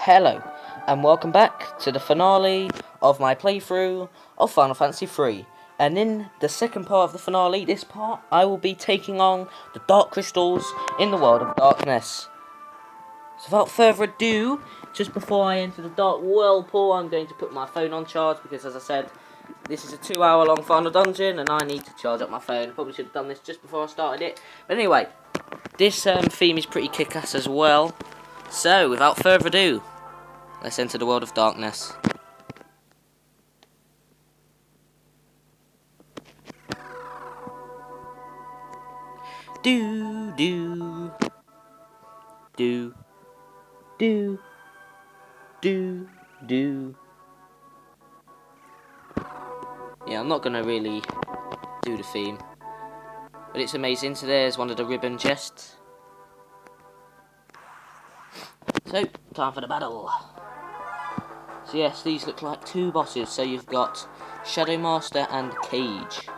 Hello, and welcome back to the finale of my playthrough of Final Fantasy III. And in the second part of the finale, this part, I will be taking on the Dark Crystals in the World of Darkness. So without further ado, just before I enter the Dark Whirlpool, I'm going to put my phone on charge, because as I said, this is a 2-hour-long final dungeon, and I need to charge up my phone. Probably should have done this just before I started it. But anyway, this theme is pretty kick-ass as well. So, without further ado, let's enter the World of Darkness. Do, do, do, do, do, do. Yeah, I'm not gonna really do the theme, but it's amazing. So there's one of the ribbon chests. So, time for the battle. So yes, these look like two bosses. So you've got Shadow Master and Cage.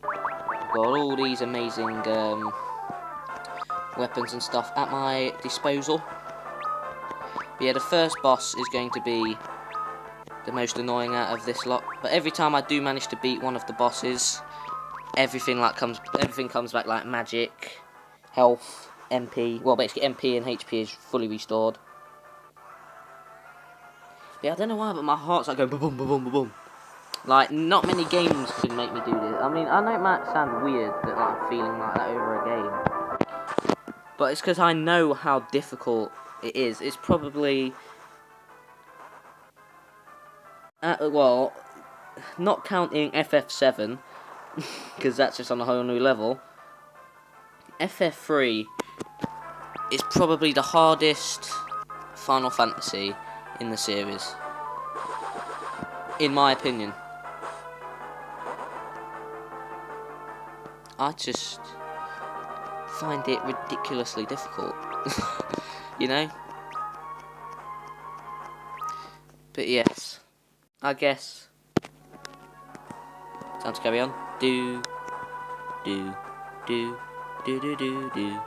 I've got all these amazing weapons and stuff at my disposal. But yeah, the first boss is going to be the most annoying out of this lot. But every time I do manage to beat one of the bosses, everything comes back like magic, health, MP. Well, basically MP and HP is fully restored. Yeah, I don't know why, but my heart's like going boom, boom, boom, boom, boom. Like, not many games can make me do this. I mean, I know it might sound weird that like, I'm feeling like that over a game, but it's because I know how difficult it is. It's probably, well, not counting FF7, because that's just on a whole new level. FF3 is probably the hardest Final Fantasy in the series, in my opinion. I just find it ridiculously difficult, you know? But yes, I guess time to carry on. Do, do, do, do, do, do, do.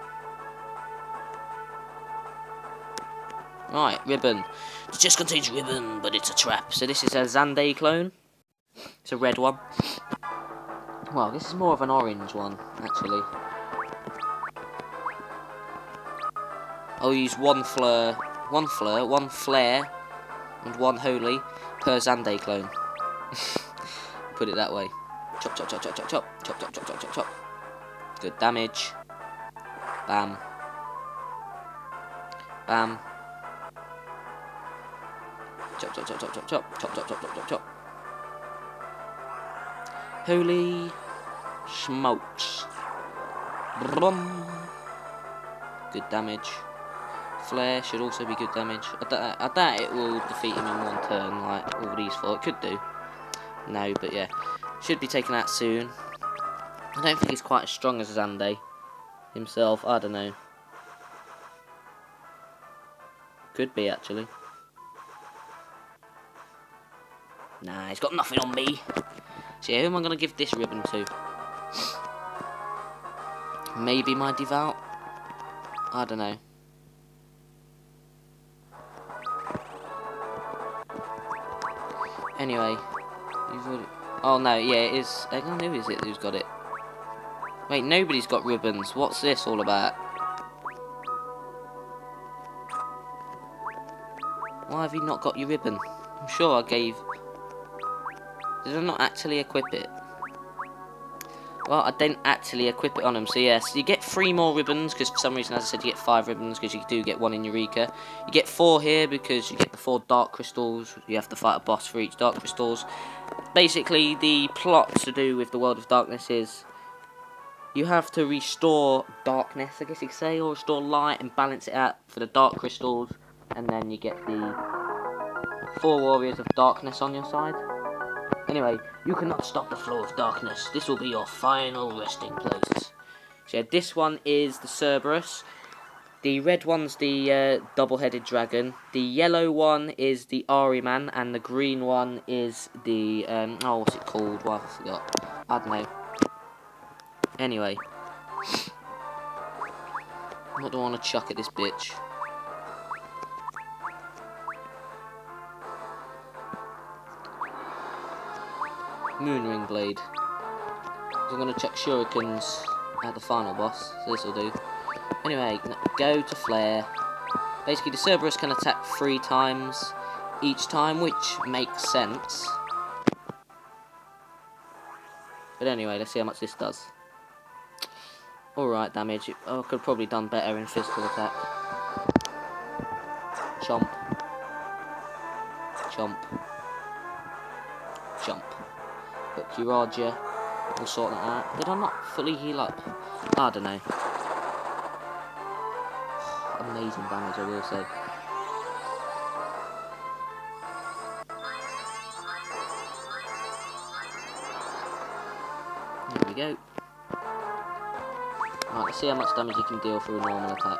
Right, ribbon. It just contains ribbon, but it's a trap. So this is a Xande clone. It's a red one. Well, this is more of an orange one, actually. I'll use one flare, and one holy per Xande clone. Put it that way. Chop, chop, chop, chop, chop, chop, chop, chop, chop, chop, chop, chop. Good damage. Bam. Bam. Chop, chop, chop, chop, chop, chop, chop, chop, chop, chop, chop, chop. Holy smokes. Brum. Good damage. Flare should also be good damage. I doubt it will defeat him in one turn like all these four. It could do. No, but yeah. Should be taken out soon. I don't think he's quite as strong as Xande himself. I don't know. Could be, actually. Nah, he's got nothing on me. So yeah, who am I going to give this ribbon to? Maybe my Devout? I don't know. Anyway. Oh no, yeah, it is. Who is it who's got it? Wait, nobody's got ribbons. What's this all about? Why have you not got your ribbon? I'm sure I gave... Did I not actually equip it? Well, I didn't actually equip it on him, so yes. You get 3 more ribbons, because for some reason, as I said, you get 5 ribbons, because you do get 1 in Eureka. You get 4 here, because you get the 4 Dark Crystals. You have to fight a boss for each Dark Crystals. Basically, the plot to do with the World of Darkness is... you have to restore darkness, I guess you could say, or restore light and balance it out for the Dark Crystals. And then you get the 4 Warriors of Darkness on your side. Anyway, you cannot stop the flow of darkness. This will be your final resting place. So yeah, this one is the Cerberus. The red one's the double-headed dragon. The yellow one is the Ahriman, and the green one is the oh, what's it called? Well, I forgot. I don't know. Anyway, what do I want to chuck at this bitch? Moonring Blade. I'm going to chuck shurikens at the final boss, so this will do. Anyway, go to Flare. Basically, the Cerberus can attack 3 times each time, which makes sense. But anyway, let's see how much this does. Alright, damage. Oh, I could have probably done better in physical attack. Chomp. Chomp. Chomp. But Kiraja will sort that out. Did I not fully heal up? I don't know. Amazing damage, I will say. There we go. Right, let's see how much damage you can deal through a normal attack.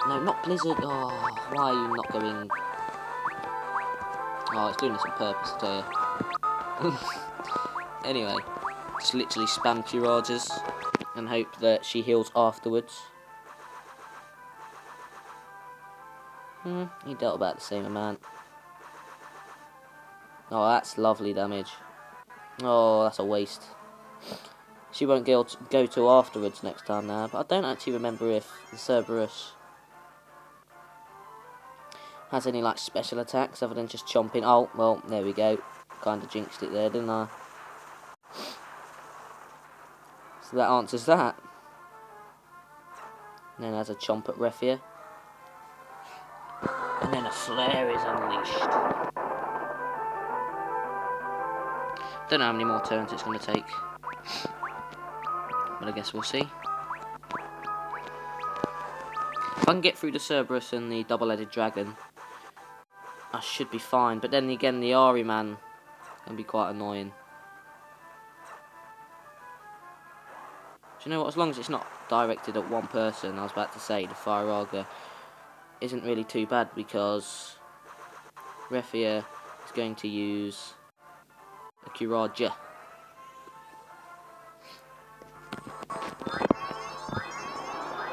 No, not Blizzard. Oh, why are you not going... Oh, it's doing this on purpose, I tell you. Anyway, just literally spam Kirajas and hope that she heals afterwards. He dealt about the same amount. Oh, that's lovely damage. Oh, that's a waste. She won't go to afterwards next time now, but I don't actually remember if the Cerberus has any like special attacks other than just chomping. Oh, well, there we go. Kinda jinxed it there, didn't I? So that answers that. And then has a chomp at Refia. And then a flare is unleashed. Don't know how many more turns it's going to take. But I guess we'll see. If I can get through the Cerberus and the double-headed dragon, I should be fine. But then again, the Ari man can be quite annoying. Do you know what? As long as it's not directed at one person, I was about to say, the Firaga isn't really too bad because Refia is going to use a Kiraja.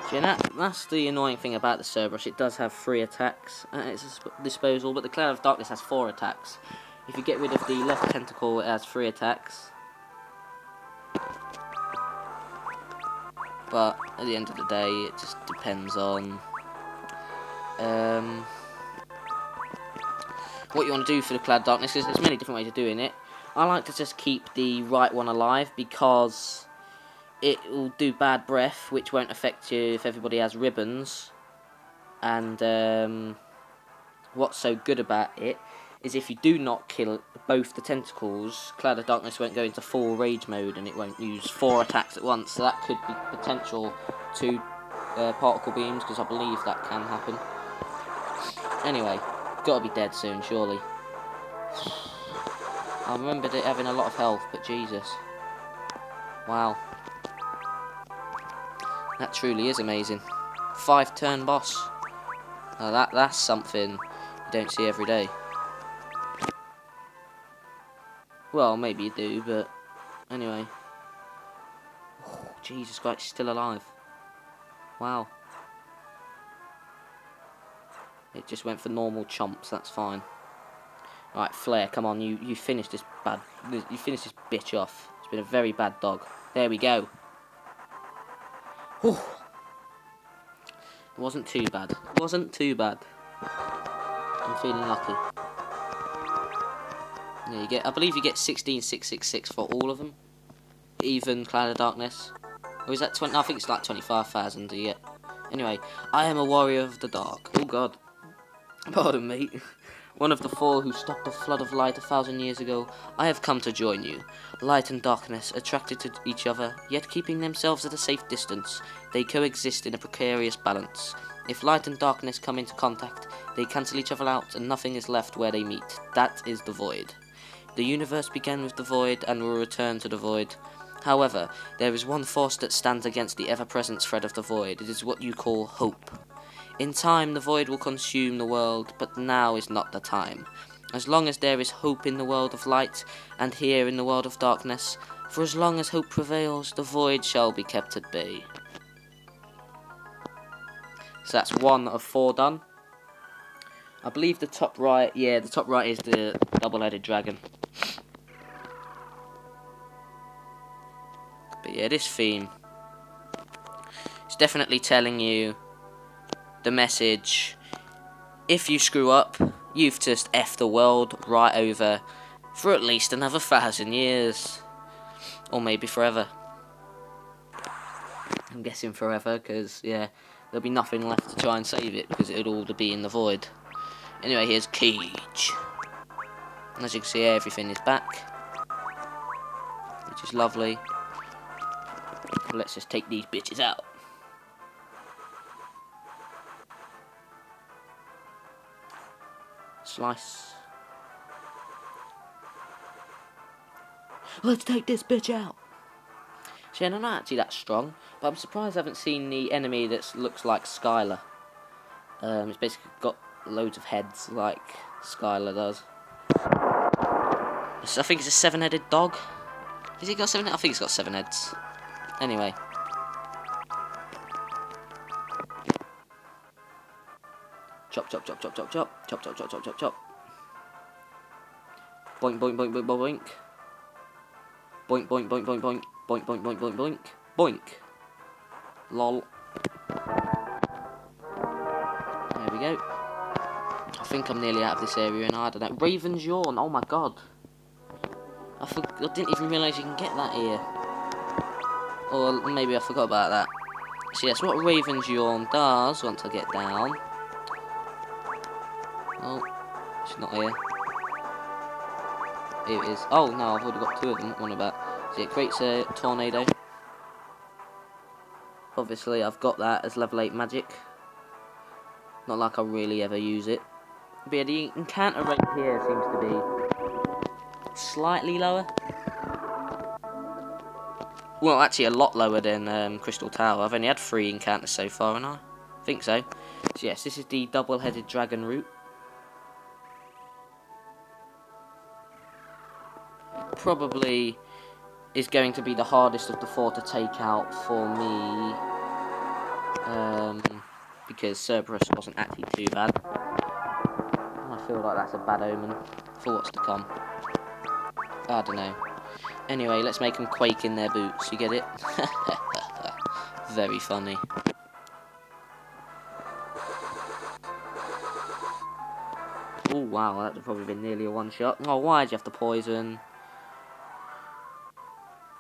So yeah, that's the annoying thing about the Cerberus. It does have 3 attacks at its disposal, but the Cloud of Darkness has 4 attacks. If you get rid of the left tentacle, it has 3 attacks. But at the end of the day, it just depends on what you want to do for the Cloud of Darkness, because there's many different ways of doing it. I like to just keep the right one alive because it will do bad breath, which won't affect you if everybody has ribbons. And what's so good about it is if you do not kill both the tentacles, Cloud of Darkness won't go into full rage mode and it won't use 4 attacks at once. So that could be potential to particle beams, because I believe that can happen. Anyway, gotta be dead soon, surely. I remembered it having a lot of health, but Jesus. Wow. That truly is amazing. 5-turn boss. Now that's something you don't see every day. Well, maybe you do, but anyway. Oh, Jesus Christ, still alive. Wow. It just went for normal chomps, that's fine. Right, Flare, come on, you finish this you finish this bitch off. It's been a very bad dog. There we go. Whew. It wasn't too bad. It wasn't too bad. I'm feeling lucky. There you get. I believe you get 16,666 for all of them. Even Cloud of Darkness. Or is that 20? I think it's like 25,000 you get. Anyway, I am a warrior of the dark. Oh God. Pardon me. One of the 4 who stopped the flood of light 1,000 years ago. I have come to join you. Light and darkness, attracted to each other, yet keeping themselves at a safe distance, they coexist in a precarious balance. If light and darkness come into contact, they cancel each other out and nothing is left where they meet. That is the void. The universe began with the void and will return to the void. However, there is one force that stands against the ever-present thread of the void. It is what you call hope. In time, the void will consume the world, but now is not the time. As long as there is hope in the world of light, and here in the world of darkness, for as long as hope prevails, the void shall be kept at bay. So that's 1 of 4 done. I believe the top right, yeah, the top right is the double-headed dragon. Yeah, this theme. It's definitely telling you the message. If you screw up, you've just effed the world right over for at least another 1,000 years. Or maybe forever. I'm guessing forever, because, yeah, there'll be nothing left to try and save it, because it'll all be in the void. Anyway, here's Cage. As you can see, everything is back, which is lovely. Let's just take these bitches out. Slice. Let's take this bitch out. See, I'm not actually that strong, but I'm surprised I haven't seen the enemy that looks like Skylar. It's basically got loads of heads like Skylar does. I think it's a 7-headed dog. Has he got 7 heads? I think he's got 7 heads. Anyway. Chop, chop, chop, chop, chop, chop. Chop, chop, chop, chop, chop, chop. Boink, boink, boink, boink, boink, boink. Boink, boink, boink, boink, boink. Boink, boink, boink, boink, boink. Boink. Lol. There we go. I think I'm nearly out of this area and I don't know. Raven's Yawn, oh my god. I didn't even realise you can get that here. Or maybe I forgot about that. So yes, what Raven's Yawn does, once I get down... Oh, she's not here. Here it is. Oh no, I've already got 2 of them. What one about? So it creates a tornado. Obviously, I've got that as level 8 magic. Not like I really ever use it. But yeah, the encounter rate here seems to be slightly lower. Well, actually a lot lower than Crystal Tower. I've only had 3 encounters so far, and I think so. So yes, this is the double-headed dragon route. Probably is going to be the hardest of the 4 to take out for me, because Cerberus wasn't actually too bad. I feel like that's a bad omen for what's to come. I don't know. Anyway, let's make them quake in their boots, you get it? Very funny. Oh wow, that would probably been nearly a one-shot. Oh, why'd you have to poison?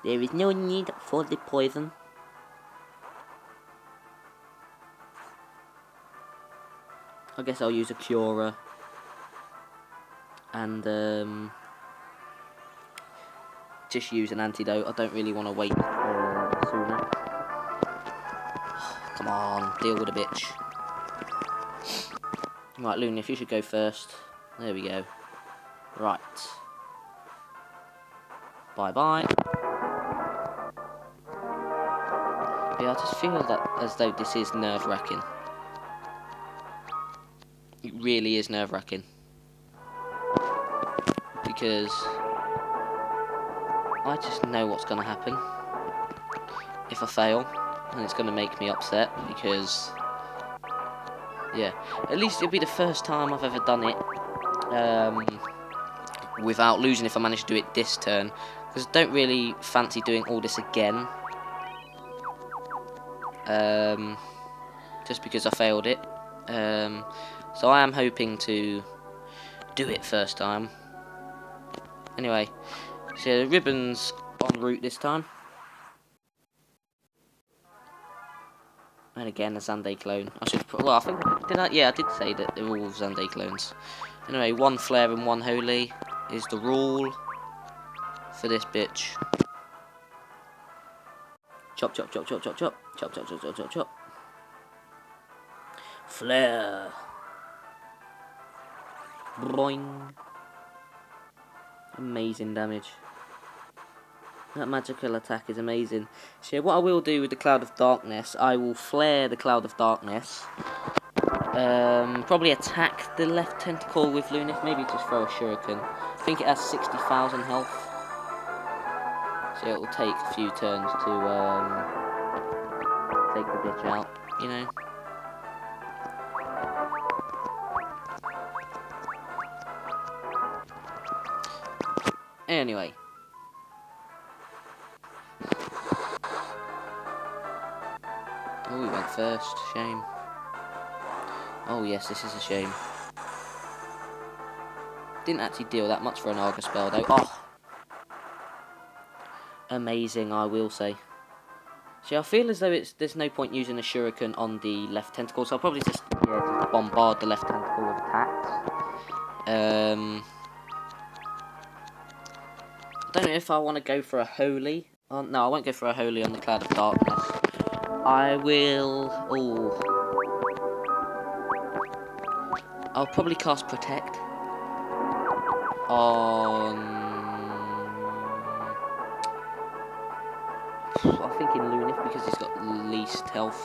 There is no need for the poison. I guess I'll use a Cura. And, just use an antidote. I don't really want to wait sooner. Come on, deal with a bitch. Right, Luna, if you should go first. There we go. Right. Bye-bye. Yeah, I just feel that as though this is nerve-wracking. It really is nerve-wracking. Because I just know what's going to happen if I fail, and it's going to make me upset because, yeah, at least it'll be the first time I've ever done it without losing if I manage to do it this turn, because I don't really fancy doing all this again, just because I failed it. So I am hoping to do it first time. Anyway, so the ribbon's en route this time. And again, a Zande clone. I should put, well, I think, yeah, I did say that they're all Zande clones. Anyway, 1 flare and 1 holy is the rule for this bitch. Chop, chop, chop, chop, chop, chop. Chop, chop, chop, chop, chop, chop. Flare. Boing. Amazing damage. That magical attack is amazing. So what I will do with the Cloud of Darkness, I will flare the Cloud of Darkness. Probably attack the left tentacle with Lunith, maybe just throw a shuriken. I think it has 60,000 health. So it will take a few turns to take the bitch out, you know. Anyway. first. Shame. Oh yes, this is a shame. Didn't actually deal that much for an Argus spell though. Oh! Amazing, I will say. See, I feel as though there's no point using a shuriken on the left tentacle, so I'll probably just bombard the left tentacle with attacks. I don't know if I want to go for a holy. No, I won't go for a holy on the Cloud of Darkness. I will. Oh, I'll probably cast Protect on. I'm thinking Lunith because he's got least health,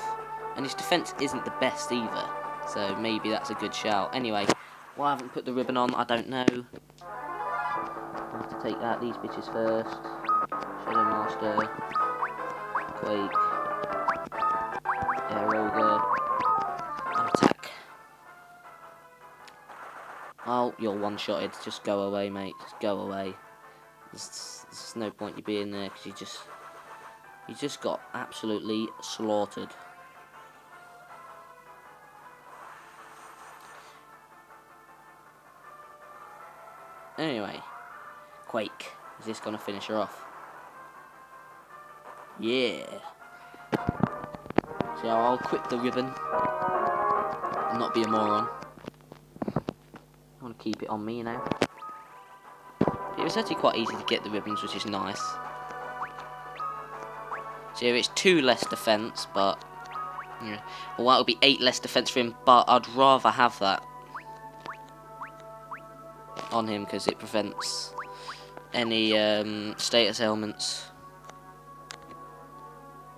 and his defense isn't the best either. So maybe that's a good shout. Anyway, why I haven't put the ribbon on, I don't know. I have to take out these bitches first. Shadow Master, Quake, Aeroga, and attack. Oh, you're one-shotted. Just go away, mate. Just go away. There's no point you being there because you just got absolutely slaughtered. Anyway, Quake. Is this going to finish her off? Yeah. So I'll quit the ribbon and not be a moron. I want to keep it on me, you know. It was actually quite easy to get the ribbons, which is nice. So it's 2 less defense, but yeah. Well, that would be 8 less defense for him, but I'd rather have that on him because it prevents any status ailments.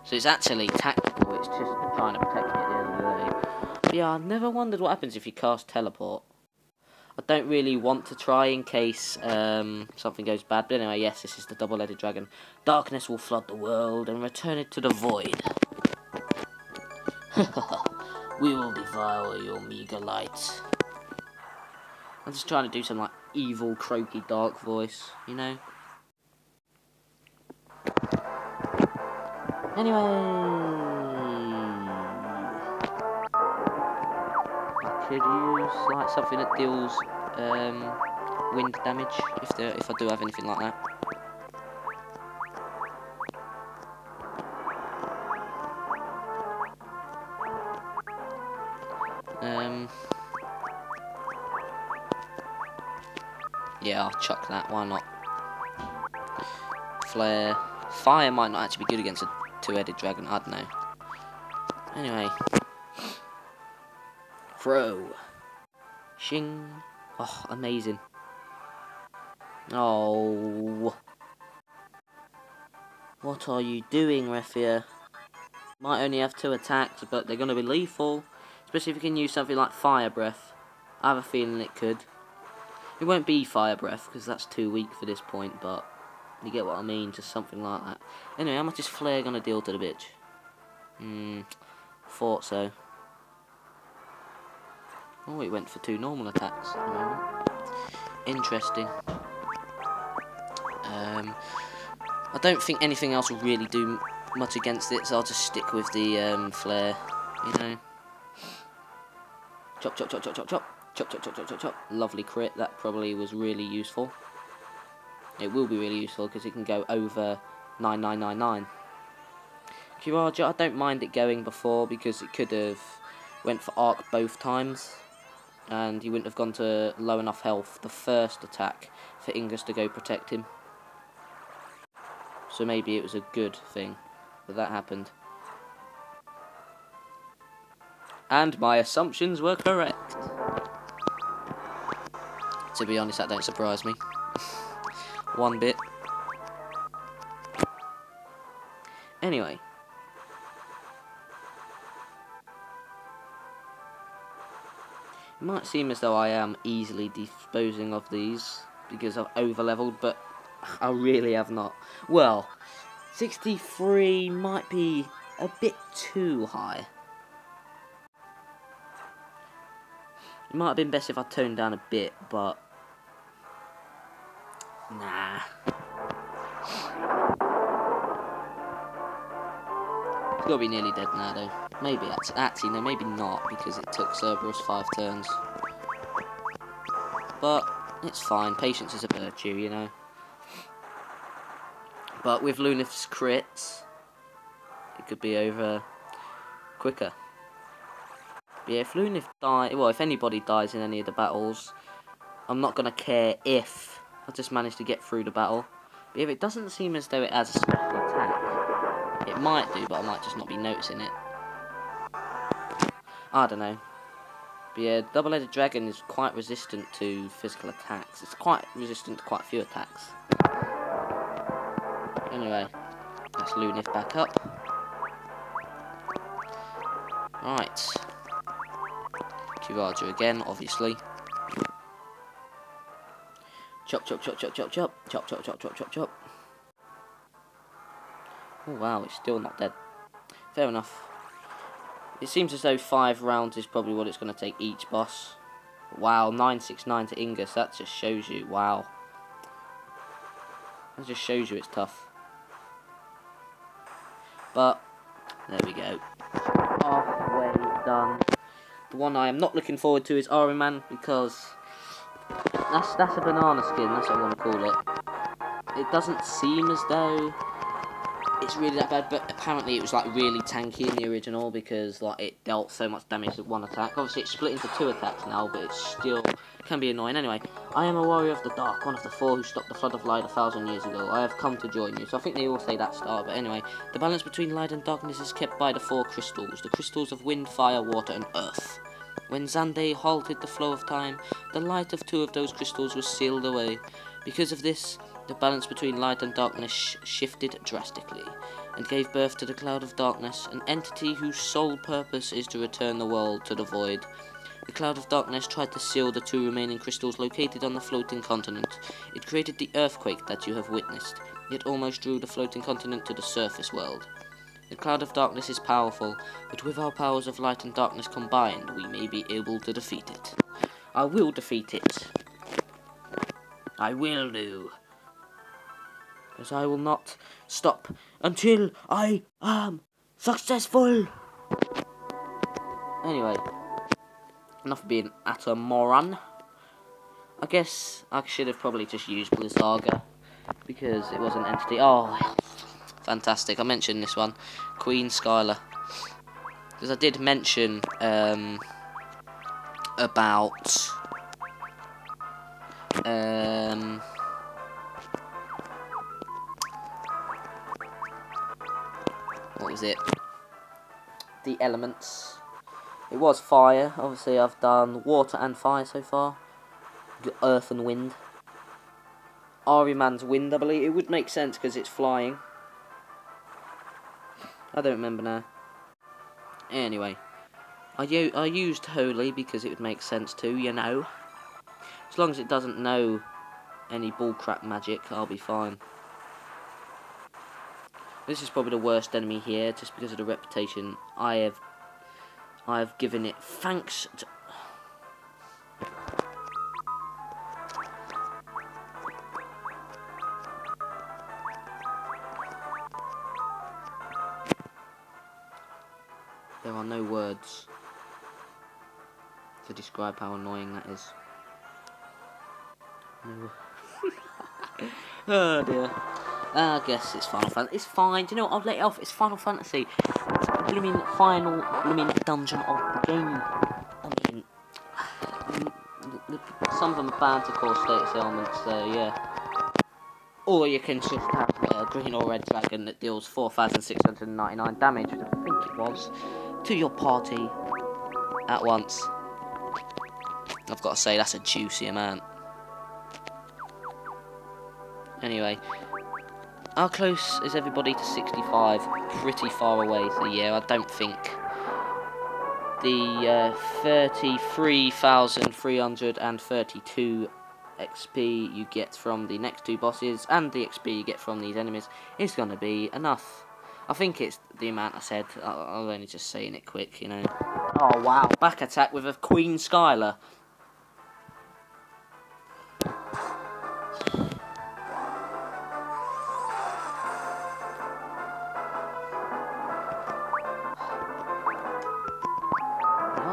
So it's actually tactical, it's just trying to protect me at the end of the day. But yeah, I've never wondered what happens if you cast Teleport. I don't really want to try in case something goes bad. But anyway, yes, this is the double-headed dragon. Darkness will flood the world and return it to the void. We will devour your meager light. I'm just trying to do some like evil, croaky, dark voice, you know? Anyway, I could use like something that deals wind damage if I do have anything like that. Yeah, I'll chuck that. Why not? Flare. Fire might not actually be good against a 2-headed dragon. I don't know. Anyway. Throw. Shing. Oh, amazing. Oh. What are you doing, Refia? Might only have 2 attacks, but they're going to be lethal. Especially if you can use something like Fire Breath. I have a feeling it could. It won't be Fire Breath, because that's too weak for this point, but you get what I mean, just something like that. Anyway, how much is Flare going to deal to the bitch? Thought so. Oh, it went for 2 normal attacks at the moment. Interesting. I don't think anything else will really do much against it, so I'll just stick with the Flare, you know. Chop, chop, chop, chop, chop, chop. Chop, chop, chop, chop, chop, chop. Lovely crit. That probably was really useful. It will be really useful because it can go over 9999. Kiraja, I don't mind it going before because it could have went for arc both times. And he wouldn't have gone to low enough health the first attack for Ingus to go protect him. So maybe it was a good thing that that happened. And my assumptions were correct. To be honest, that don't surprise me. One bit. Anyway. It might seem as though I am easily disposing of these because I've over-leveled, but I really have not. Well, 63 might be a bit too high. It might have been best if I toned down a bit, but nah. It's got to be nearly dead now, though. Maybe, actually, no, maybe not, because it took Cerberus 5 turns. But, it's fine, patience is a virtue, you know. But with Lunith's crits, it could be over quicker. But yeah, if Lunith if anybody dies in any of the battles, I'm not going to care if I just manage to get through the battle. But if it doesn't seem as though it has a special attack, it might do, but I might just not be noticing it. I don't know. But yeah, double-headed dragon is quite resistant to physical attacks. It's quite resistant to quite a few attacks. Anyway, that's Lunith back up. Right. Kiraja again, obviously. Chop, chop, chop, chop, chop, chop. Chop, chop, chop, chop, chop, chop. Oh wow, it's still not dead. Fair enough. It seems as though 5 rounds is probably what it's going to take each boss. Wow, 969 to Ingus. That just shows you. Wow. That just shows you it's tough. But, there we go. Halfway done. The one I am not looking forward to is Ahriman, because that's a banana skin. That's what I'm going to call it. It doesn't seem as though it's really that bad, but apparently it was like really tanky in the original because like it dealt so much damage with one attack. Obviously it's split into 2 attacks now, but it still can be annoying. Anyway, I am a warrior of the dark, one of the 4 who stopped the flood of light 1,000 years ago. I have come to join you. So I think they all say that start, but anyway, the balance between light and darkness is kept by the 4 crystals, the crystals of wind, fire, water, and earth. When Zande halted the flow of time, the light of 2 of those crystals was sealed away. Because of this, the balance between light and darkness shifted drastically, and gave birth to the Cloud of Darkness, an entity whose sole purpose is to return the world to the void. The Cloud of Darkness tried to seal the 2 remaining crystals located on the floating continent. It created the earthquake that you have witnessed. It almost drew the floating continent to the surface world. The Cloud of Darkness is powerful, but with our powers of light and darkness combined, we may be able to defeat it. I will defeat it. I will do. Because I will not stop until I am successful. Anyway, enough of being an utter moron. I guess I should have probably just used Blizzaga, because it was an entity. Oh, fantastic. I mentioned this one, Queen Skylar. Because I did mention about what was it? The elements. It was fire. Obviously, I've done water and fire so far. Earth and wind. Ahriman's wind, I believe. It would make sense because it's flying. I don't remember now. Anyway, I used holy because it would make sense too, you know. As long as it doesn't know any bullcrap magic, I'll be fine. This is probably the worst enemy here, just because of the reputation I have given it. Thanks to... There are no words to describe how annoying that is. No. Oh dear. I guess it's Final Fantasy. It's fine. Do you know what? I'll let it off. It's Final Fantasy. It's the blooming final dungeon of the game. I mean, some of them are banned to cause status ailments, so yeah. Or you can just have a green or red dragon that deals 4,699 damage, which I think it was, to your party at once. I've got to say, that's a juicy amount. Anyway, how close is everybody to 65? Pretty far away, so yeah, I don't think the 33,332 XP you get from the next 2 bosses and the XP you get from these enemies is going to be enough. I think it's the amount I said. I'm only just saying it quick, you know. Oh wow, back attack with a Queen Skylar.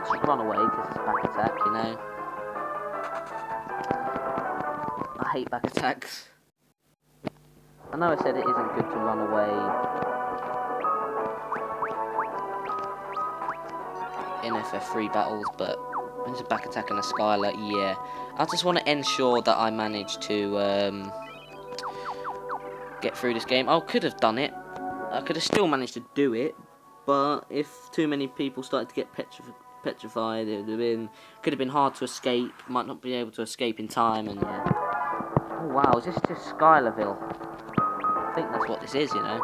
can't just run away because it's a back attack, you know. I hate back attacks. I know I said it isn't good to run away in FF3 battles, but when it's a back attack and a Skylar, yeah. I just want to ensure that I manage to get through this game. I could have done it. I could have still managed to do it, but if too many people started to get petrified, it could have been hard to escape. Might not be able to escape in time, and yeah. Oh wow, is this just Skylarville? I think that's what this is, you know.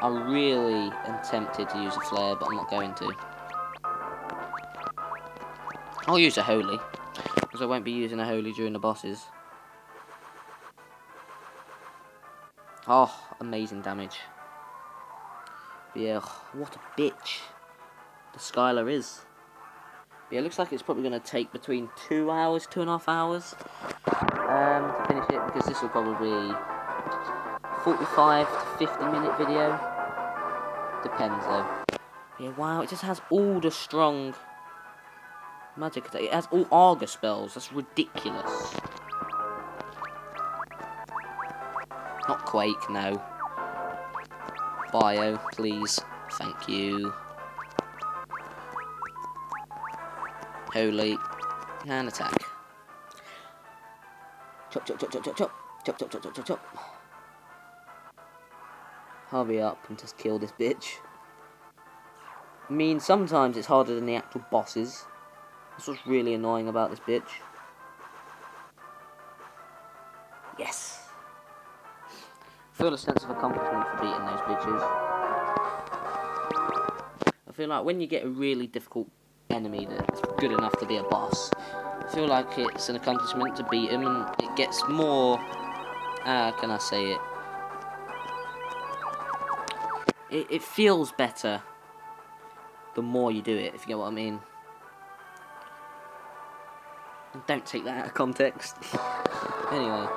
I really am tempted to use a flare, but I'm not going to. I'll use a holy, because I won't be using a holy during the bosses. Oh, amazing damage. But yeah, what a bitch the Skylar is. But yeah, it looks like it's probably going to take between 2 hours, 2.5 hours to finish it, because this will probably be 45 to 50 minute video. Depends though. Yeah, wow, it just has all the strong magic attack. It has all Argus spells. That's ridiculous. Not Quake, no. Bio, please. Thank you. Holy. And attack. Chop, chop, chop, chop, chop, chop. Chop, chop, chop, chop, chop, chop. Hurry up and just kill this bitch. I mean, sometimes it's harder than the actual bosses. That's what's really annoying about this bitch. Yes! I feel a sense of accomplishment for beating those bitches. I feel like when you get a really difficult enemy that's good enough to be a boss, I feel like it's an accomplishment to beat him, and it gets more... how can I say it? It feels better the more you do it, if you get what I mean. Don't take that out of context. Anyway.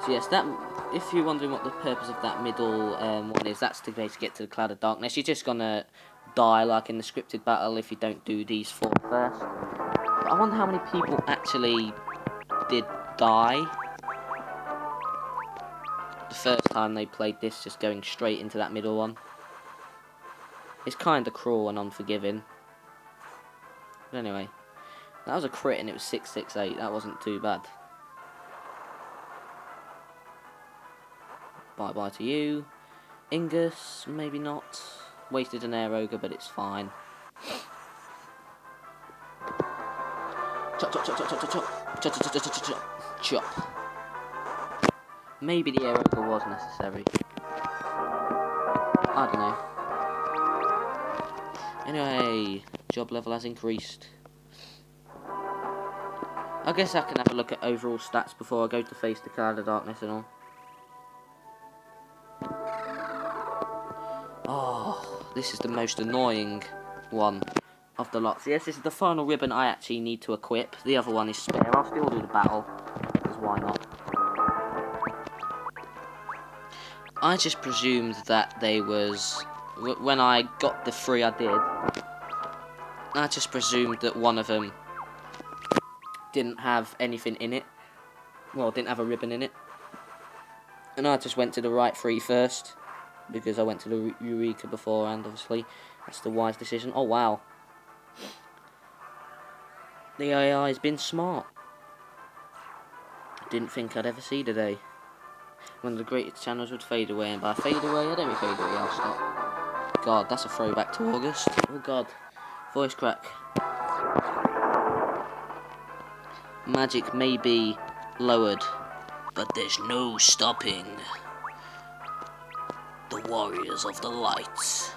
So yes, that, if you're wondering what the purpose of that middle one is, that's to basically get to the Cloud of Darkness. You're just gonna die like in the scripted battle if you don't do these 4 first. But I wonder how many people actually did die the first time they played this, just going straight into that middle one. It's kinda cruel and unforgiving. But anyway, that was a crit and it was 668, that wasn't too bad. Bye bye to you. Ingus, maybe not. Wasted an air ogre, but it's fine. Chop, chop, chop, chop, chop, chop, chop, chop, chop, chop, chop, chop, chop. Maybe the air ogre was necessary. I don't know. Anyway, job level has increased. I guess I can have a look at overall stats before I go to face the Cloud of Darkness and all. Oh, this is the most annoying one of the lot. So yes, this is the final ribbon I actually need to equip. The other one is spare. I'll still do the battle, because why not? I just presumed that they was... when I got the 3 I did, I just presumed that one of them didn't have anything in it. Well, didn't have a ribbon in it. And I just went to the right 3 first, because I went to the Eureka beforehand, obviously. That's the wise decision. Oh, wow. The AI has been smart. Didn't think I'd ever see today. One of the greatest channels would fade away, and by fade away, I don't mean fade away, I'll stop. God, that's a throwback to August. Oh, God. Voice crack. Magic may be lowered, but there's no stopping the warriors of the light.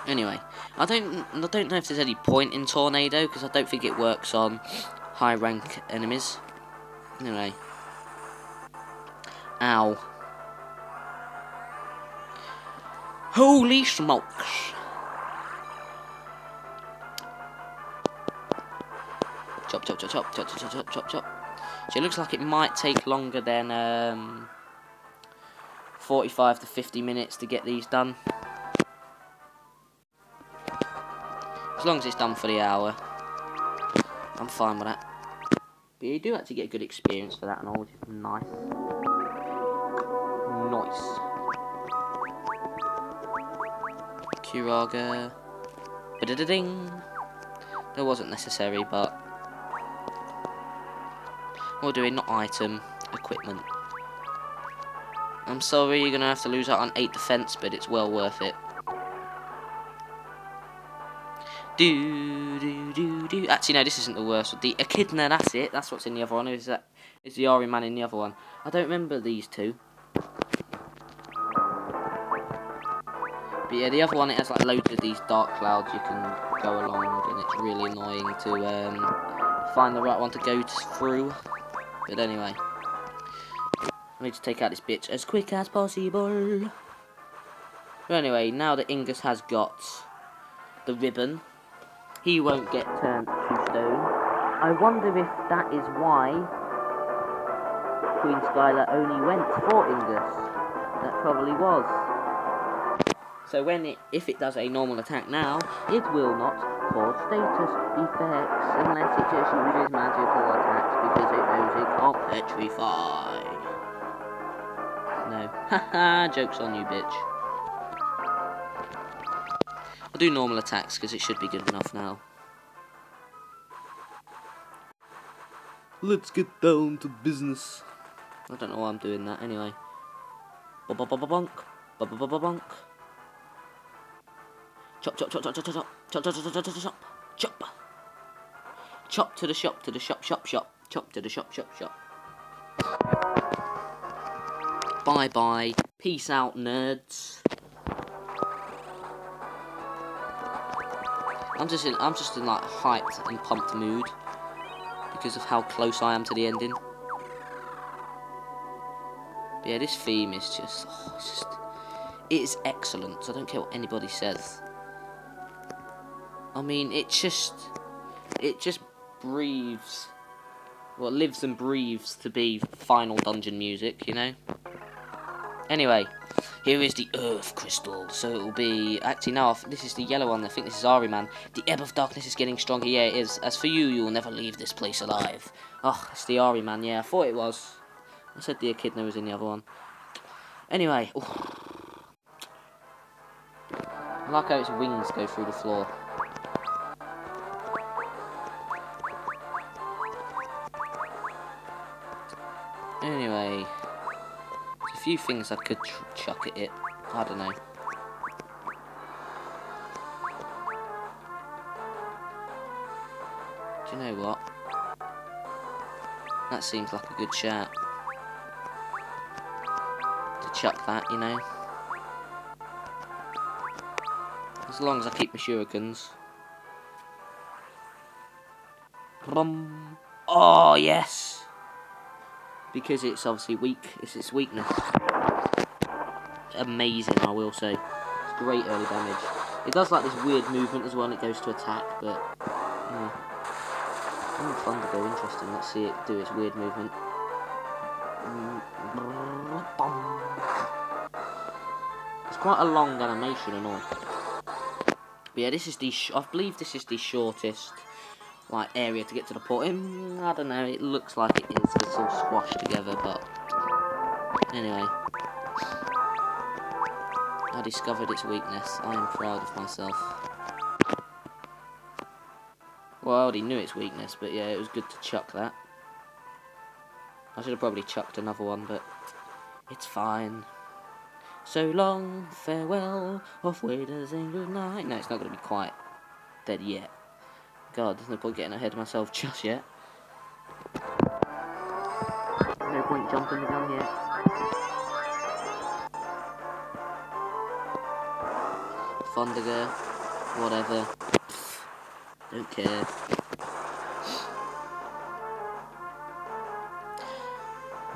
Anyway, I don't know if there's any point in Tornado, because I don't think it works on high rank enemies. Anyway. Ow. Holy smokes. Chop, chop, chop, chop, chop, chop, chop, chop, chop. So it looks like it might take longer than 45 to 50 minutes to get these done. As long as it's done for the hour, I'm fine with that. But you do actually get a good experience for that and all, which is nice. Nice. Kuraga. Ba-da-da-ding. That wasn't necessary, but we're doing not item, equipment. I'm sorry you're going to have to lose out on 8 defense, but it's well worth it. Actually, no, this isn't the worst. The Echidna, that's it. That's what's in the other one. Is the Ahriman in the other one? I don't remember these two. But yeah, the other one, it has like loads of these dark clouds you can go along, and it's really annoying to find the right one to go through. But anyway, I need to take out this bitch as quick as possible. But anyway, now that Ingus has got the ribbon, he won't get turned to stone. I wonder if that is why Queen Skylar only went for Ingus. That probably was. So if it does a normal attack now, it will not cause status effects unless it just uses magical attacks because it knows it can't petrify. No. Haha, joke's on you, bitch. I'll do normal attacks because it should be good enough now. Let's get down to business. I don't know why I'm doing that anyway. Ba-ba-ba-ba-bonk. Ba-ba-ba-ba-bonk. Chop, chop, chop, chop, chop, chop, chop, chop, chop, chop, chop, chop, chop. Chop to the shop, to the shop, shop, shop. Chop to the shop, shop, shop. Bye bye. Peace out, nerds. I'm just in like hyped and pumped mood because of how close I am to the ending. But yeah, this theme is just, it is excellent. I don't care what anybody says. I mean, it just breathes, well, lives and breathes to be final dungeon music, you know? Anyway, here is the Earth Crystal, so it will be, actually no, this is the yellow one, I think this is Ahriman. The ebb of darkness is getting stronger, yeah it is. As for you, you will never leave this place alive. Oh, it's the Ahriman, yeah, I thought it was. I said the Echidna was in the other one. Anyway, I like how its wings go through the floor. Anyway, there's a few things I could chuck at it. I don't know. Do you know what? That seems like a good shout. To chuck that, you know. As long as I keep my shurikens. Oh, yes! Because it's obviously weak. It's its weakness. Amazing, I will say. It's great early damage. It does like this weird movement as well when it goes to attack, but... yeah. Thundergo, interesting. Let's see it do its weird movement. It's quite a long animation and all. But yeah, this is the I believe this is the shortest like area to get to the port. I don't know, it looks like it is. It's all squashed together, but anyway. I discovered its weakness. I am proud of myself. Well, I already knew its weakness, but yeah, it was good to chuck that. I should have probably chucked another one, but it's fine. So long, farewell, off waiters and good night. No, it's not going to be quite dead yet. God, there's no point getting ahead of myself just yet. No point jumping the gun yet. Thundergo, whatever. Don't care.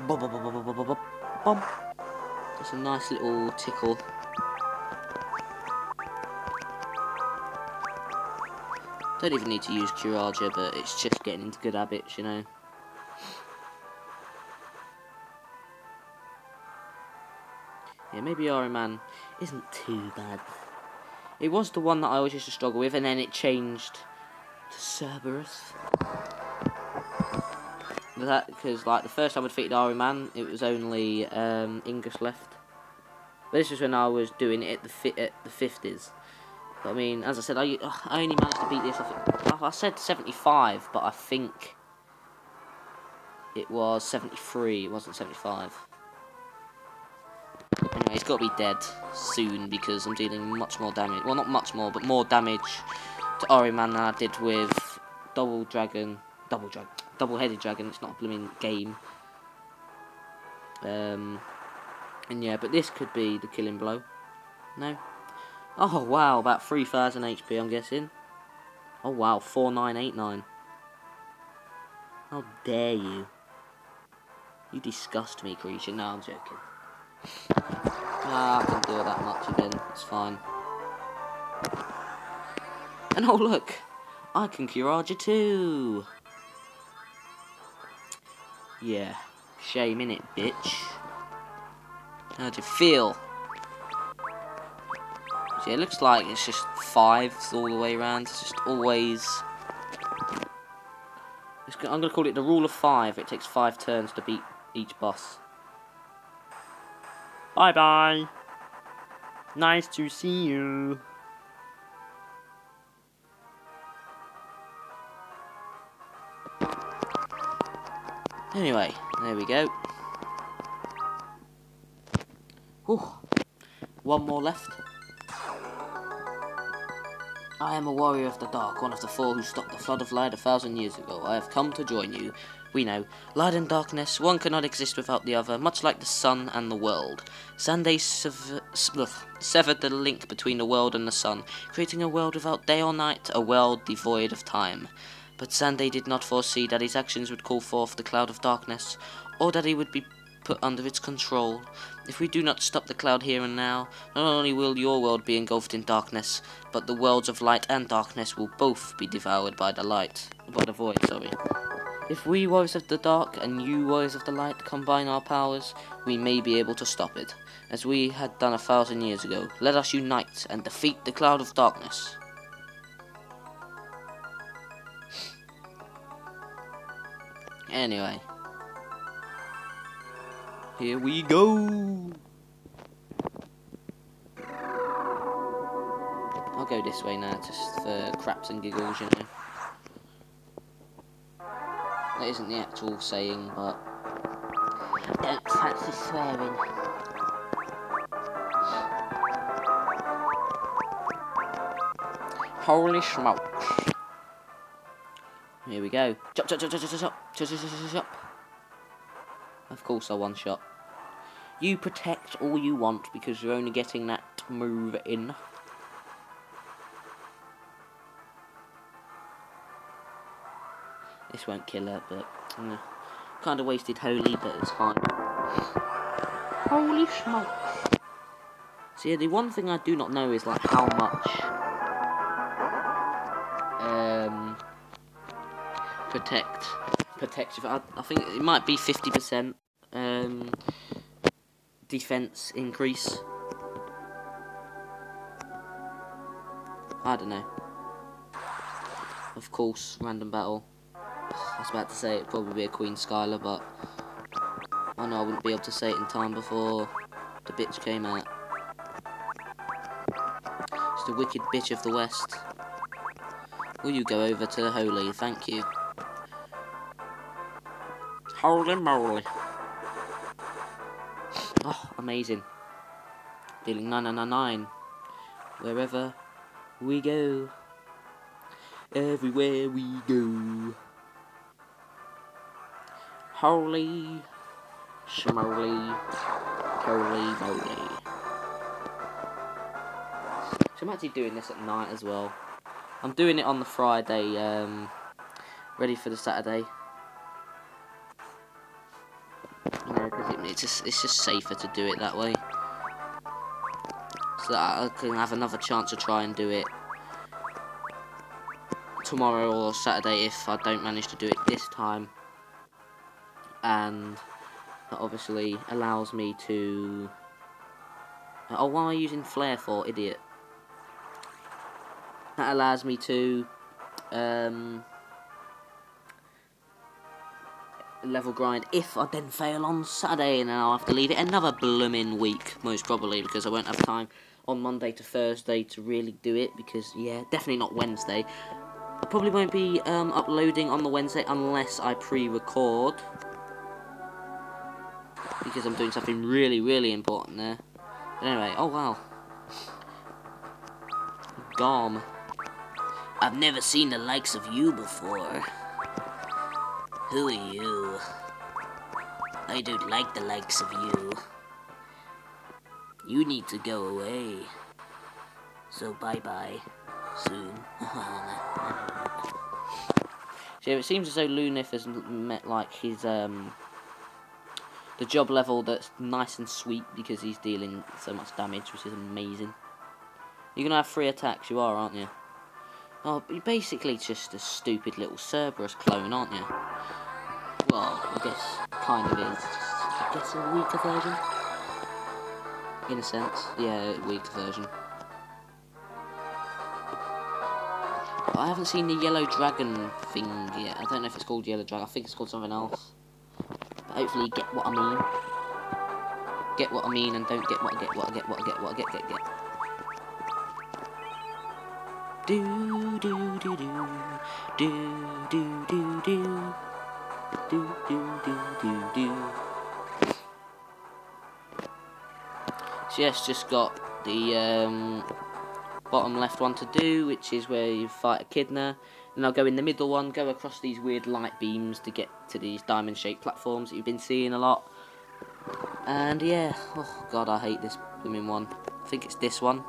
Bum. That's a nice little tickle. Don't even need to use Kuraja, but it's just getting into good habits, you know. Yeah, maybe Iron Man isn't too bad. It was the one that I always used to struggle with, and then it changed to Cerberus. That because like the first time I defeated Iron Man, it was only English left. But this was when I was doing it at the 50s. But I mean, as I said, I only managed to beat this. I said 75, but I think it was 73. It wasn't 75. Anyway, he's got to be dead soon because I'm dealing much more damage. Well, not much more, but more damage to Iron Man than I did with double-headed dragon. It's not a blooming game. And yeah, but this could be the killing blow. No. Oh wow, about 3,000 HP, I'm guessing. Oh wow, 4989. How dare you? You disgust me, creature. No, I'm joking. I can do that much again. It's fine. And oh look, I can cure Archer too. Yeah, shame innit, bitch. How do you feel? So yeah, it looks like it's just 5s all the way around. It's just always. I'm gonna call it the rule of 5. It takes 5 turns to beat each boss. Bye bye. Nice to see you. Anyway, there we go. Whew. One more left. I am a warrior of the dark, one of the 4 who stopped the flood of light 1,000 years ago. I have come to join you. We know, light and darkness, one cannot exist without the other, much like the sun and the world. Sunday severed the link between the world and the sun, creating a world without day or night, a world devoid of time. But Sunday did not foresee that his actions would call forth the cloud of darkness, or that he would be put under its control. If we do not stop the cloud here and now, not only will your world be engulfed in darkness, but the worlds of light and darkness will both be devoured by the void, sorry. If we warriors of the dark and you warriors of the light combine our powers, we may be able to stop it, as we had done 1,000 years ago. Let us unite and defeat the cloud of darkness. Anyway. Here we go! I'll go this way now, just for craps and giggles, you know. That isn't the actual saying, but don't fancy swearing. Holy smokes. Here we go. Chop, chop, chop, chop, chop, chop, chop, chop, chop, chop. Of course I one shot. You protect all you want because you're only getting that move in. This won't kill her, but kind of wasted Holy, but it's fine. Holy smokes! So yeah, the one thing I do not know is like how much protective. I think it might be 50% defense increase. I don't know. Of course, random battle. I was about to say it'd probably be a Queen Skylar, but I know I wouldn't be able to say it in time before the bitch came out. It's the wicked bitch of the West. Will you go over to Holy? Thank you. Holy moly. Oh, amazing. Dealing 999. Wherever we go. Everywhere we go. Holy schmoly. Holy moly. So I'm actually doing this at night as well. I'm doing it on the Friday, ready for the Saturday. You know, because it's just safer to do it that way. So that I can have another chance to try and do it tomorrow or Saturday if I don't manage to do it this time. And that obviously allows me to Oh, what am I using flare for, idiot? That allows me to level grind if I then fail on Saturday, and then I'll have to leave it another blooming week, most probably, because I won't have time on Monday to Thursday to really do it, because, yeah, definitely not Wednesday. I probably won't be uploading on the Wednesday unless I pre-record, because I'm doing something really, really important there. But anyway, oh wow. Gom. I've never seen the likes of you before. Who are you? I don't like the likes of you. You need to go away. So bye-bye. Soon. So it seems as though Lunif has met like his the job level that's nice and sweet because he's dealing so much damage, which is amazing. You're gonna have 3 attacks, you are, aren't you? Oh, you're basically just a stupid little Cerberus clone, aren't you? Well, I guess kind of is. I guess a weaker version. In a sense, yeah, weaker version. I haven't seen the yellow dragon thing yet. I don't know if it's called yellow dragon. I think it's called something else. But hopefully you get what I mean. Get what I mean and don't get what I get, what I get, what I get, what I get. Do do do do do do do do do do do do. So yes, just got the bottom left one to do, which is where you fight a Echidna. And I'll go in the middle one, go across these weird light beams to get to these diamond-shaped platforms that you've been seeing a lot. And yeah, oh god, I hate this blooming one. I think it's this one.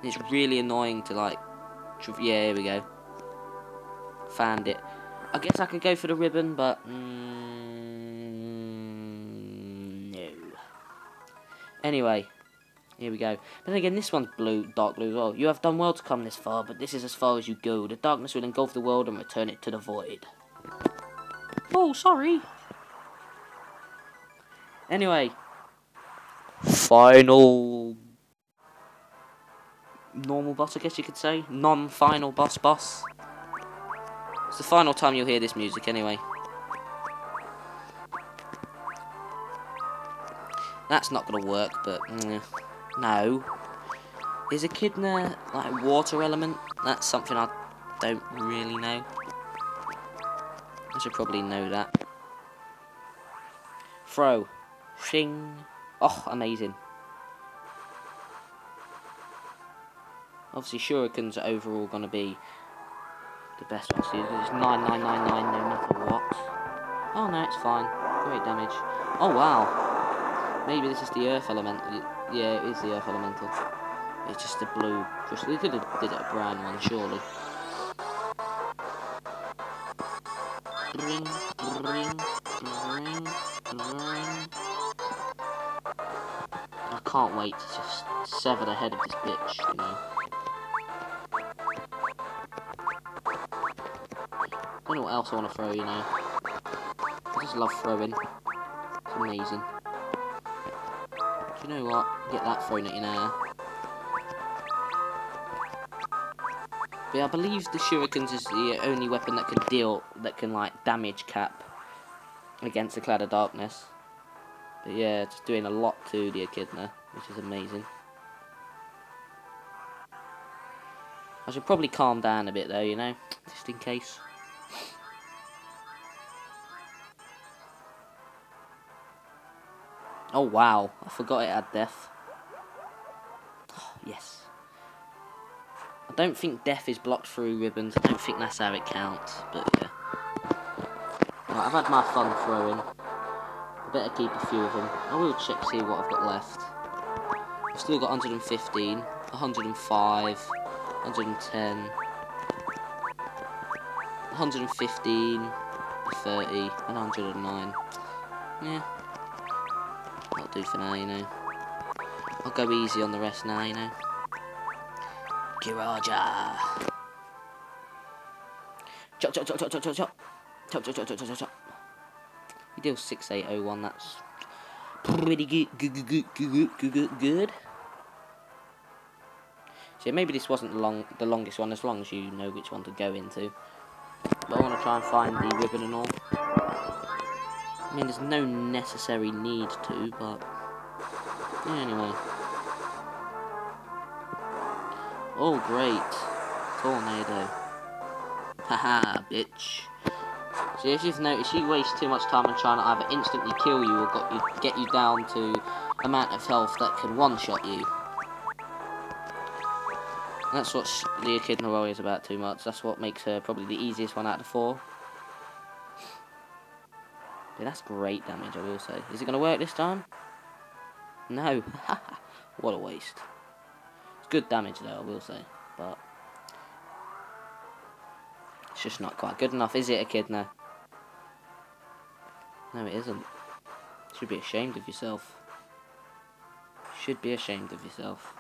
It's really annoying to like, yeah, here we go. Found it. I guess I could go for the ribbon, but no. Anyway, here we go. Then again, this one's blue, dark blue as well. You have done well to come this far, but this is as far as you go. The darkness will engulf the world and return it to the void. Oh, sorry. Anyway, final normal boss, I guess you could say. Non-final boss. It's the final time you'll hear this music anyway. That's not going to work, but no. Is Echidna like a water element? That's something I don't really know. I should probably know that. Throw. Shing. Oh, amazing. Obviously, shurikens are overall going to be the best ones to use. It's 9999 no matter what. Oh no, it's fine. Great damage. Oh wow. Maybe this is the earth elemental. Yeah, it is the earth elemental. It's just the blue crystal. We could have did it a brown one, surely. Ring, ring, ring, ring. I can't wait to just sever the head of this bitch, you know. I don't know what else I want to throw, you know. I just love throwing. It's amazing. Do you know what? Get that thrown at you now. But yeah, I believe the shurikens is the only weapon that can like damage cap against the Cloud of Darkness. But yeah, it's doing a lot to the Echidna, which is amazing. I should probably calm down a bit though, you know, just in case. Oh wow, I forgot it had death. Oh, yes. I don't think death is blocked through ribbons. I don't think that's how it counts, but yeah. Right, I've had my fun throwing. I better keep a few of them. I will check to see what I've got left. I've still got 115, 105, 110, 115, 30, and 109. Yeah. That'll do for now, you know. I'll go easy on the rest now, you know. Kiraja. Chop, chop, chop, chop, chop, chop, chop. Chop, chop, chop, chop, chop, chop. You deal 6801, that's pretty good. So maybe this wasn't the longest one, as long as you know which one to go into. But I want to try and find the ribbon and all. I mean, there's no necessary need to, but yeah, anyway. Oh, great. Tornado. Haha, bitch. So if you've noticed, you waste too much time on trying to either instantly kill you or get you down to amount of health that can one-shot you. That's what the Echidna worries about too much. That's what makes her probably the easiest one out of the 4. Yeah, that's great damage, I will say. Is it going to work this time? No. What a waste. It's good damage though, I will say. But it's just not quite good enough, is it, Echidna? No, it isn't. You should be ashamed of yourself. You should be ashamed of yourself.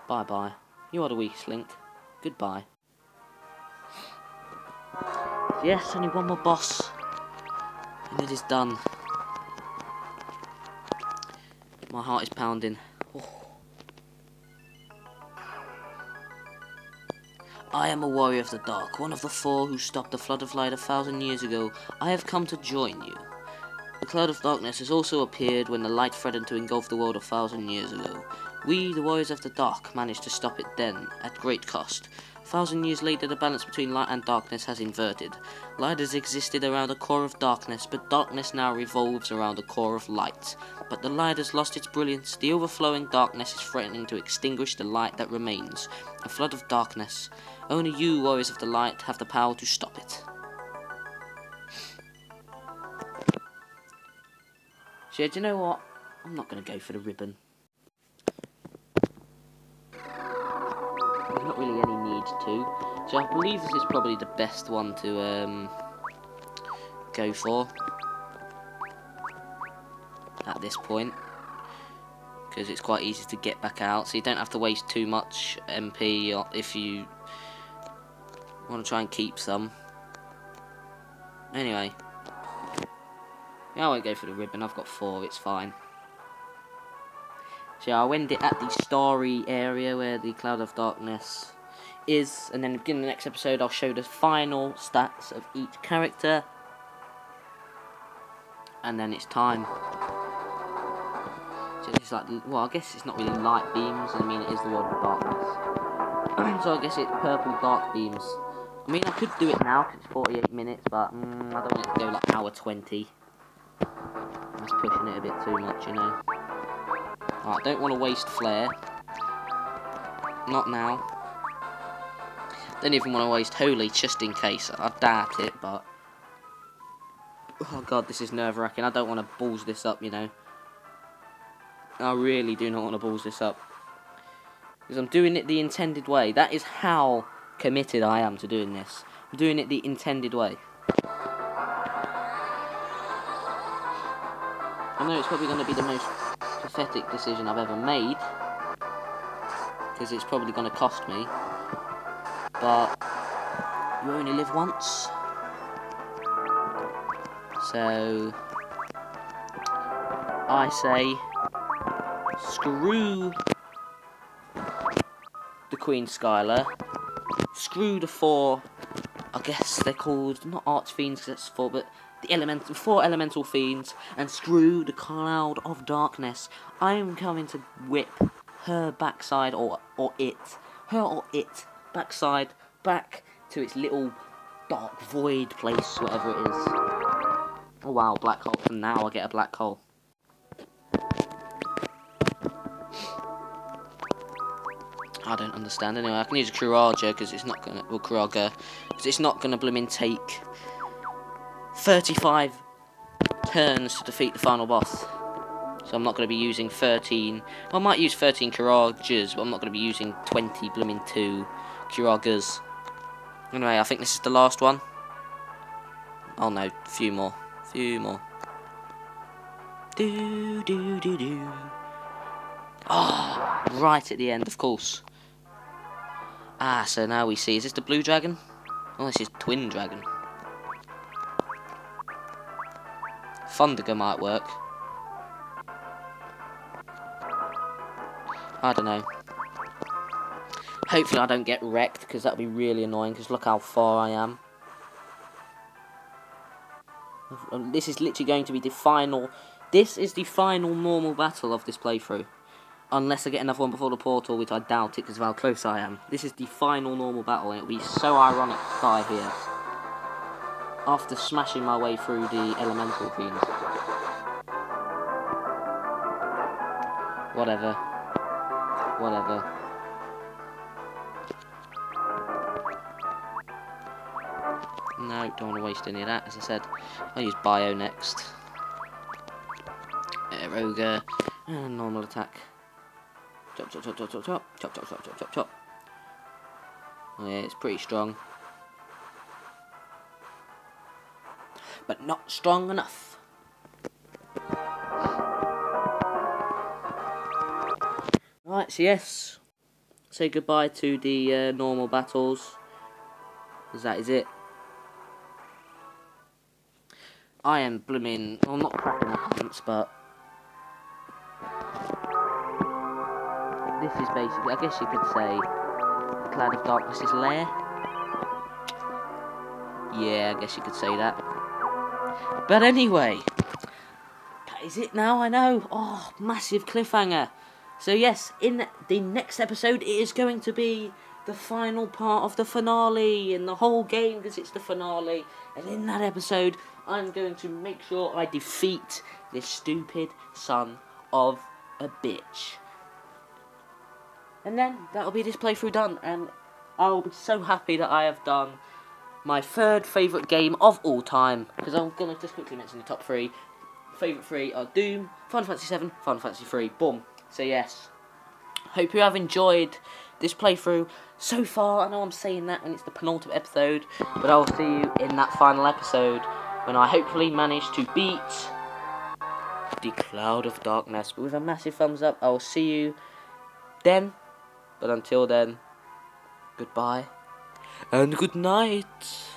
Bye-bye. You are the weakest link. Goodbye. Yes, only one more boss. And it is done. My heart is pounding. Oh. I am a warrior of the dark, one of the 4 who stopped the flood of light 1,000 years ago. I have come to join you. The cloud of darkness has also appeared when the light threatened to engulf the world 1,000 years ago. We, the warriors of the dark, managed to stop it then, at great cost. 1,000 years later, the balance between light and darkness has inverted. Light has existed around a core of darkness, but darkness now revolves around a core of light. But the light has lost its brilliance. The overflowing darkness is threatening to extinguish the light that remains. A flood of darkness. Only you, warriors of the light, have the power to stop it. So, do you know what? I'm not going to go for the ribbon. There's not really any need to. So I believe this is probably the best one to go for at this point, because it's quite easy to get back out, so you don't have to waste too much MP if you want to try and keep some. Anyway, yeah, I won't go for the ribbon. I've got 4, it's fine. So I'll end it at the starry area where the cloud of darkness is, and then in the next episode I'll show the final stats of each character, and then it's time. So it's like, well, I guess it's not really light beams. I mean, it is the world of darkness. So I guess it's purple dark beams. I mean, I could do it now because it's 48 minutes, but I don't want it to go like hour 20. That's pushing it a bit too much, you know. Right, I don't want to waste flare. Not now. Don't even want to waste holy, just in case. I doubt it, but oh god, this is nerve-wracking. I don't want to balls this up, you know. I really do not want to balls this up, because I'm doing it the intended way. That is how committed I am to doing this. I'm doing it the intended way. I know it's probably going to be the most pathetic decision I've ever made, because it's probably going to cost me, but you only live once. So I say screw the Queen Skylar, screw the 4, I guess they're called not Archfiends because that's 4, but the 4 elemental fiends, and screw the cloud of darkness. I am coming to whip her backside, or it backside back to its little dark void place, whatever it is. Oh wow, black hole, and now I get a black hole. I don't understand. Anyway, I can use a Kurager because it's not gonna, well, Kurager, because it's not gonna blooming take 35 turns to defeat the final boss. So I'm not going to be using 13. Well, I might use 13 Kuragers, but I'm not going to be using 20 blooming 2 Kuragers. Anyway, I think this is the last one. Oh no, a few more. Few more. Do do do do. Ah, oh, right at the end, of course. Ah, so now we see. Is this the blue dragon? Oh, this is twin dragon. Thundager might work. I don't know. Hopefully I don't get wrecked, because that would be really annoying, because look how far I am. This is literally going to be the final... This is the final normal battle of this playthrough. Unless I get another one before the portal, which I doubt it because of how close I am. This is the final normal battle, and it'll be so ironic to die here. After smashing my way through the elemental fiends. Whatever. Whatever. No, don't want to waste any of that. As I said, I'll use Bio next. Ogre. And normal attack. Chop, chop, chop, chop, chop, chop. Chop, chop, chop, chop, chop, chop. Oh yeah, it's pretty strong. But not strong enough. Right, so yes. Say goodbye to the normal battles. Because that is it. I am blooming... Well, not cracking my pants, but... This is basically, I guess you could say, the Cloud of Darkness's lair. Yeah, I guess you could say that. But anyway, that is it now, I know. Oh, massive cliffhanger. So yes, in the next episode, it is going to be the final part of the finale in the whole game, because it's the finale. And in that episode, I'm going to make sure I defeat this stupid son of a bitch. And then, that'll be this playthrough done, and I'll be so happy that I have done my third favourite game of all time, because I'm going to just quickly mention the top three. Favourite three are Doom, Final Fantasy 7, Final Fantasy 3, boom. So yes, hope you have enjoyed this playthrough so far. I know I'm saying that when it's the penultimate episode, but I'll see you in that final episode, when I hopefully manage to beat the Cloud of Darkness. But with a massive thumbs up, I'll see you then. But until then, goodbye and good night.